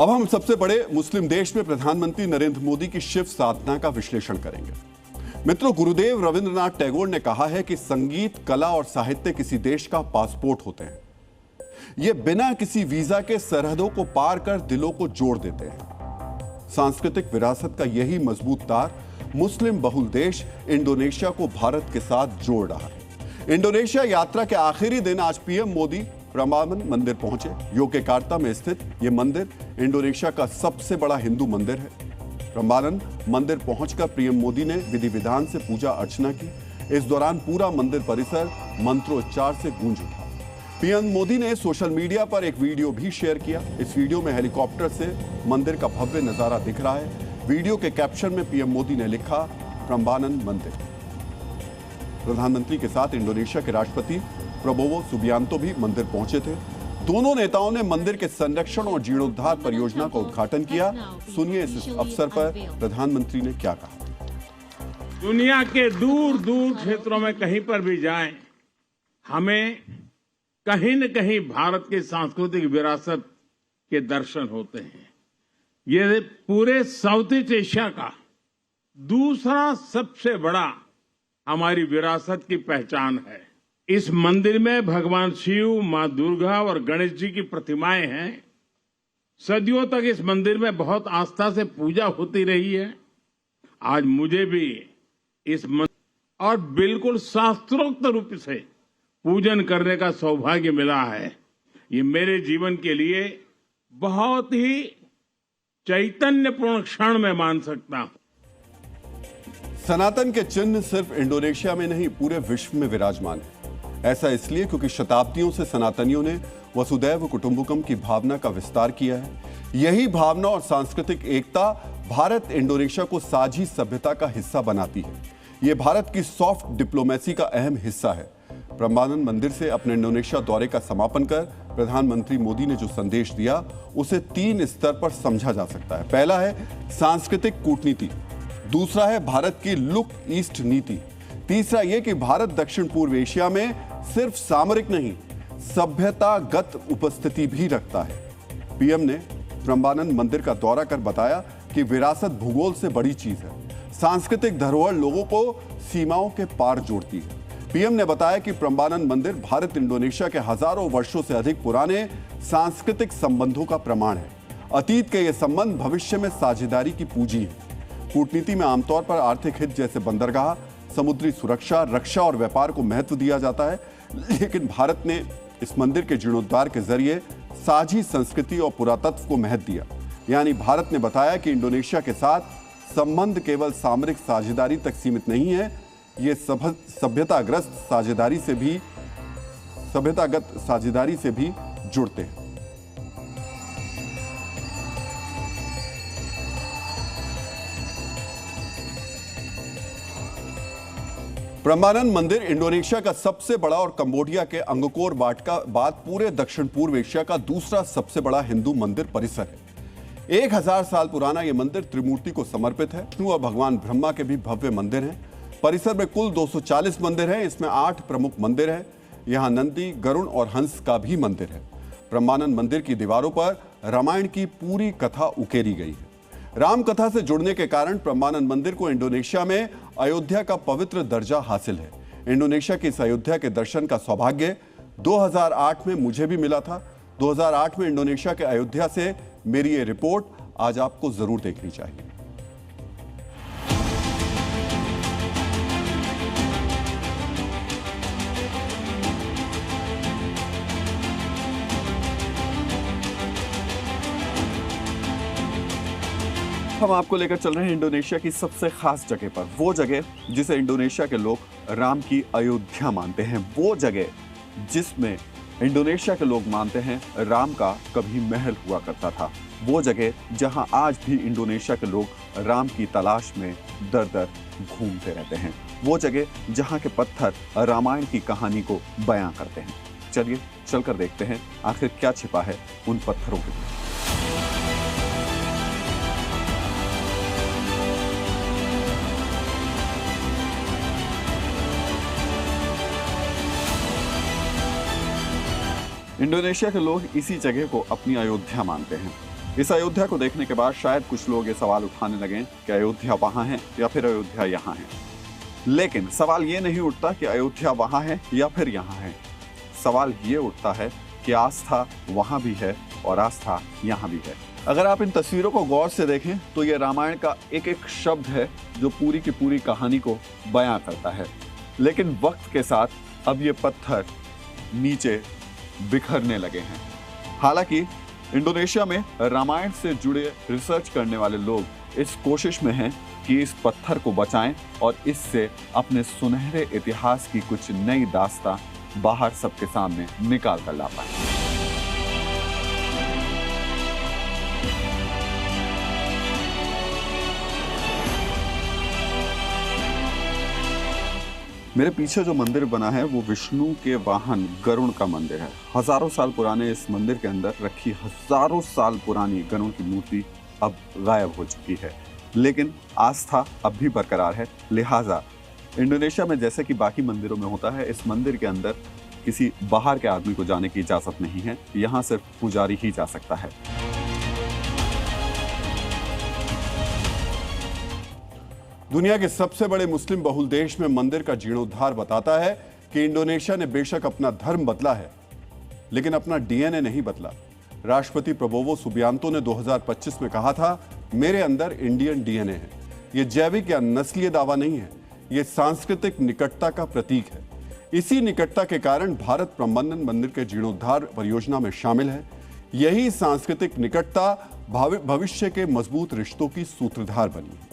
अब हम सबसे बड़े मुस्लिम देश में प्रधानमंत्री नरेंद्र मोदी की शिव साधना का विश्लेषण करेंगे। मित्रों, गुरुदेव रविंद्रनाथ टैगोर ने कहा है कि संगीत, कला और साहित्य किसी देश का पासपोर्ट होते हैं। ये बिना किसी वीजा के सरहदों को पार कर दिलों को जोड़ देते हैं। सांस्कृतिक विरासत का यही मजबूत तार मुस्लिम बहुल देश इंडोनेशिया को भारत के साथ जोड़ रहा है। इंडोनेशिया यात्रा के आखिरी दिन आज पीएम मोदी प्रम्बानन मंदिर पहुंचे। योग्यकार्ता में स्थित यह मंदिर इंडोनेशिया का सबसे बड़ा हिंदू मंदिर है। प्रम्बानन मंदिर पहुंचकर पीएम मोदी ने विधि विधान से पूजा अर्चना की। इस दौरान पूरा मंदिर परिसर मंत्रोच्चार से गूंज उठा। पीएम मोदी ने सोशल मीडिया पर एक वीडियो भी शेयर किया। इस वीडियो में हेलीकॉप्टर से मंदिर का भव्य नजारा दिख रहा है। वीडियो के कैप्शन में पीएम मोदी ने लिखा, प्रम्बानन मंदिर। प्रधानमंत्री के साथ इंडोनेशिया के राष्ट्रपति प्रबोवो सुबियांतो भी मंदिर पहुंचे थे। दोनों नेताओं ने मंदिर के संरक्षण और जीर्णोद्धार परियोजना का उद्घाटन किया। सुनिए इस अवसर पर प्रधानमंत्री ने क्या कहा। दुनिया के दूर दूर क्षेत्रों में कहीं पर भी जाएं, हमें कहीं न कहीं भारत की सांस्कृतिक विरासत के दर्शन होते हैं। ये पूरे साउथ ईस्ट एशिया का दूसरा सबसे बड़ा हमारी विरासत की पहचान है। इस मंदिर में भगवान शिव, मां दुर्गा और गणेश जी की प्रतिमाएं हैं। सदियों तक इस मंदिर में बहुत आस्था से पूजा होती रही है। आज मुझे भी इस मंदिर और बिल्कुल शास्त्रोक्त रूप से पूजन करने का सौभाग्य मिला है। ये मेरे जीवन के लिए बहुत ही चैतन्यपूर्ण क्षण मैं मान सकता हूं। सनातन के चिन्ह सिर्फ इंडोनेशिया में नहीं, पूरे विश्व में विराजमान है। ऐसा इसलिए क्योंकि शताब्दियों से सनातनियों ने वसुदैव कुटुंबकम की भावना का विस्तार किया है। यही भावना और सांस्कृतिक एकता भारत इंडोनेशिया को साझी सभ्यता का हिस्सा बनाती है। यह भारत की सॉफ्ट डिप्लोमेसी का अहम हिस्सा है। प्रम्बानन मंदिर से अपने इंडोनेशिया दौरे का समापन कर प्रधानमंत्री मोदी ने जो संदेश दिया, उसे 3 स्तर पर समझा जा सकता है। पहला है सांस्कृतिक कूटनीति, दूसरा है भारत की लुक ईस्ट नीति, तीसरा यह कि भारत दक्षिण पूर्व एशिया में सिर्फ सामरिक नहीं, सभ्यतागत उपस्थिति भी रखता है। पीएम ने प्रम्बानन मंदिर का दौरा कर बताया कि विरासत भूगोल से बड़ी चीज है। सांस्कृतिक धरोहर लोगों को सीमाओं के पार जोड़ती है। पीएम ने बताया कि प्रम्बानन मंदिर भारत इंडोनेशिया के हजारों वर्षों से अधिक पुराने सांस्कृतिक संबंधों का प्रमाण है। अतीत के ये संबंध भविष्य में साझेदारी की पूंजी है। कूटनीति में आमतौर पर आर्थिक हित जैसे बंदरगाह, समुद्री सुरक्षा, रक्षा और व्यापार को महत्व दिया जाता है, लेकिन भारत ने इस मंदिर के जीर्णोद्धार के जरिए साझी संस्कृति और पुरातत्व को महत्व दिया। यानी भारत ने बताया कि इंडोनेशिया के साथ संबंध केवल सामरिक साझेदारी तक सीमित नहीं है, ये सभ्यतागत साझेदारी से भी जुड़ते हैं। प्रम्बानन मंदिर इंडोनेशिया का सबसे बड़ा और कंबोडिया के अंगकोर वाट का बाद पूरे दक्षिण पूर्व एशिया का दूसरा सबसे बड़ा हिंदू मंदिर परिसर है। 1000 साल पुराना यह मंदिर त्रिमूर्ति को समर्पित है। विष्णु और भगवान ब्रह्मा के भी भव्य मंदिर हैं। परिसर में कुल 240 मंदिर हैं। इसमें 8 प्रमुख मंदिर हैं। यहाँ नंदी, गरुड़ और हंस का भी मंदिर है। प्रम्बानन मंदिर की दीवारों पर रामायण की पूरी कथा उकेरी गई है। राम कथा से जुड़ने के कारण प्रम्बानन मंदिर को इंडोनेशिया में अयोध्या का पवित्र दर्जा हासिल है। इंडोनेशिया की इस अयोध्या के दर्शन का सौभाग्य 2008 में मुझे भी मिला था। 2008 में इंडोनेशिया के अयोध्या से मेरी ये रिपोर्ट आज आपको जरूर देखनी चाहिए। हम आपको लेकर चल रहे हैं इंडोनेशिया की सबसे खास जगह पर, वो जगह जिसे इंडोनेशिया के लोग राम की अयोध्या मानते हैं, वो जगह जिसमें इंडोनेशिया के लोग मानते हैं राम का कभी महल हुआ करता था, वो जगह जहां आज भी इंडोनेशिया के लोग राम की तलाश में दर दर घूमते रहते हैं, वो जगह जहां के पत्थर रामायण की कहानी को बयां करते हैं। चलिए चलकर देखते हैं आखिर क्या छिपा है उन पत्थरों के पीछे। इंडोनेशिया के लोग इसी जगह को अपनी अयोध्या मानते हैं। इस अयोध्या को देखने के बाद शायद कुछ लोग ये सवाल उठाने लगे कि अयोध्या वहां है या फिर अयोध्या यहाँ है। लेकिन सवाल ये नहीं उठता कि अयोध्या वहां है या फिर यहाँ है। सवाल ये उठता है कि आस्था वहां भी है और आस्था यहाँ भी है। अगर आप इन तस्वीरों को गौर से देखें तो ये रामायण का एक एक शब्द है जो पूरी की पूरी कहानी को बयां करता है। लेकिन वक्त के साथ अब ये पत्थर नीचे बिखरने लगे हैं। हालांकि इंडोनेशिया में रामायण से जुड़े रिसर्च करने वाले लोग इस कोशिश में हैं कि इस पत्थर को बचाएं और इससे अपने सुनहरे इतिहास की कुछ नई दास्तां बाहर सबके सामने निकाल कर ला पाएं। मेरे पीछे जो मंदिर बना है वो विष्णु के वाहन गरुड़ का मंदिर है। हजारों साल पुराने इस मंदिर के अंदर रखी हजारों साल पुरानी गरुड़ की मूर्ति अब गायब हो चुकी है, लेकिन आस्था अब भी बरकरार है। लिहाजा इंडोनेशिया में जैसे कि बाकी मंदिरों में होता है, इस मंदिर के अंदर किसी बाहर के आदमी को जाने की इजाजत नहीं है। यहाँ सिर्फ पुजारी ही जा सकता है। दुनिया के सबसे बड़े मुस्लिम बहुल देश में मंदिर का जीर्णोद्धार बताता है कि इंडोनेशिया ने बेशक अपना धर्म बदला है, लेकिन अपना डीएनए नहीं बदला। राष्ट्रपति प्रबोवो सुबियांतो ने 2025 में कहा था, मेरे अंदर इंडियन डीएनए है। यह जैविक या नस्लीय दावा नहीं है, यह सांस्कृतिक निकटता का प्रतीक है। इसी निकटता के कारण भारत प्रबंधन मंदिर के जीर्णोद्धार परियोजना में शामिल है। यही सांस्कृतिक निकटता भविष्य के मजबूत रिश्तों की सूत्रधार बनी।